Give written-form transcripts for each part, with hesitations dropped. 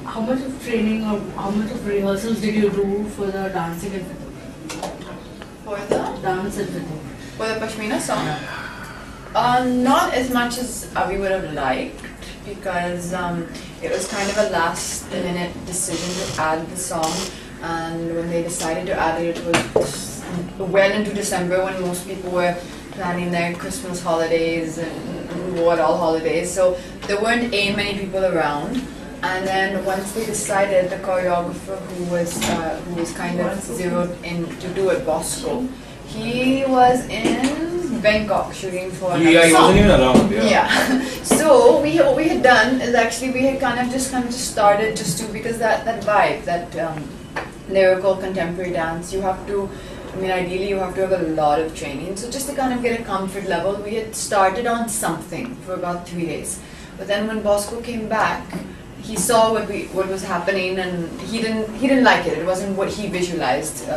how much of training or how much of rehearsals did you do for the dancing in Fitoor? For the Dance in Fitoor. For the Pashmina song? Not as much as we would have liked, because it was kind of a last minute decision to add the song, and when they decided to add it, it was well into December when most people were planning their Christmas holidays and what all holidays, so there weren't many people around. And then once they decided, the choreographer who was kind of zeroed in to do it, Bosco, he was in Bangkok shooting for another he song. wasn't even around. Yeah. So what we had done is actually we had kind of just started just to, because that vibe, that lyrical contemporary dance, you have to, I mean, ideally you have to have a lot of training. So just to kind of get a comfort level, we had started on something for about 3 days. But then when Bosco came back, he saw what was happening, and he didn't like it. It wasn't what he visualized.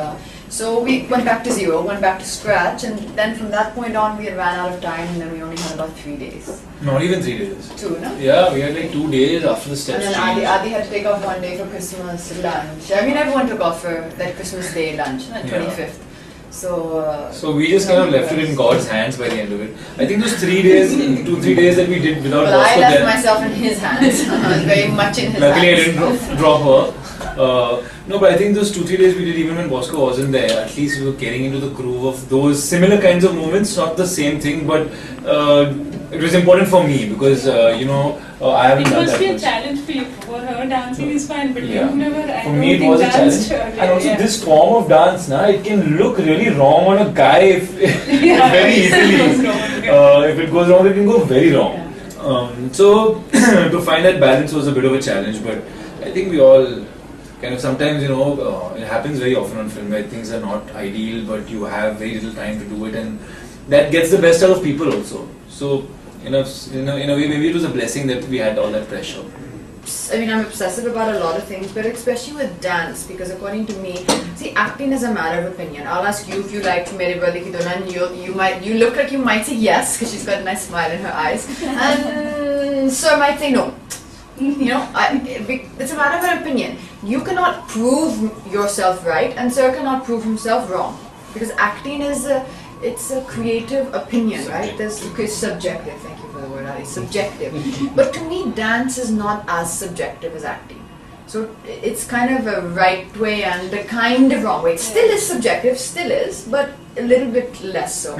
So we went back to zero, went back to scratch, and then from that point on we had ran out of time, and then we only had about 3 days. Not even 3 days. 2, no? Yeah, we had like 2 days after the steps. And then Adi had to take off 1 day for Christmas lunch. I mean, everyone took off for that Christmas Day lunch, that 25th. So we just kind of left it in God's hands by the end of it. I think those 3 days, 2-3 days that we did without well, Bosco I left there. myself in his hands. I was very much in his Luckily, hands. I didn't drop her. No, but I think those 2-3 days we did, even when Bosco wasn't there, at least we were getting into the groove of those similar kinds of movements. Not the same thing, but it was important for me because I haven't done that. It must be a challenge for you. For her, dancing is fine, but you've never. For me, it was a challenge. And also, this form of dance, it can look really wrong on a guy if very easily. If it goes wrong, it can go very wrong. So to find that balance was a bit of a challenge, but I think we all kind of sometimes, it happens very often on film where things are not ideal, but you have very little time to do it, and that gets the best out of people also. So, in a way, maybe it was a blessing that we had all that pressure. I mean, I'm obsessive about a lot of things, but especially with dance, because according to me, see, acting is a matter of opinion. I'll ask you if you liked Mere Bali Ki Duna, and you look like you might say yes, because she's got a nice smile in her eyes, and Sir might say no. It's a matter of an opinion. You cannot prove yourself right, and Sir cannot prove himself wrong, because acting is it's a creative opinion, right? It's subjective. Thank you for the word, Ali. Subjective. But to me, dance is not as subjective as acting. So it's kind of a right way and a kind of wrong way. It still is subjective, still is, but a little bit less so.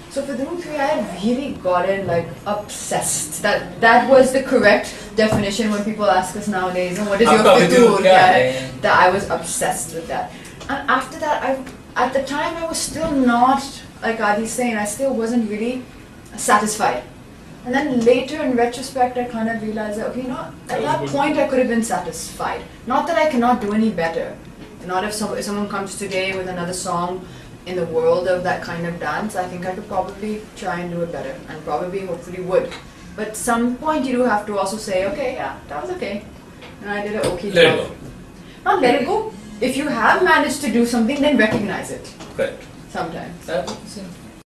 So for Dhroom 3, I had really gotten obsessed. That was the correct definition when people ask us nowadays, what is your Fitoor? That I was obsessed with that. And after that, at the time I was still not, like Adi's saying, I still wasn't really satisfied. And then later in retrospect, I kind of realized that, at that point I could have been satisfied. Not that I cannot do any better. Not if someone comes today with another song in the world of that kind of dance, I think I could probably try and do it better, and probably hopefully would. But some point you do have to also say, okay, yeah, that was okay, and I did an okay job. Let it go. Not let it go. If you have managed to do something, then recognize it. Correct. Sometimes. That's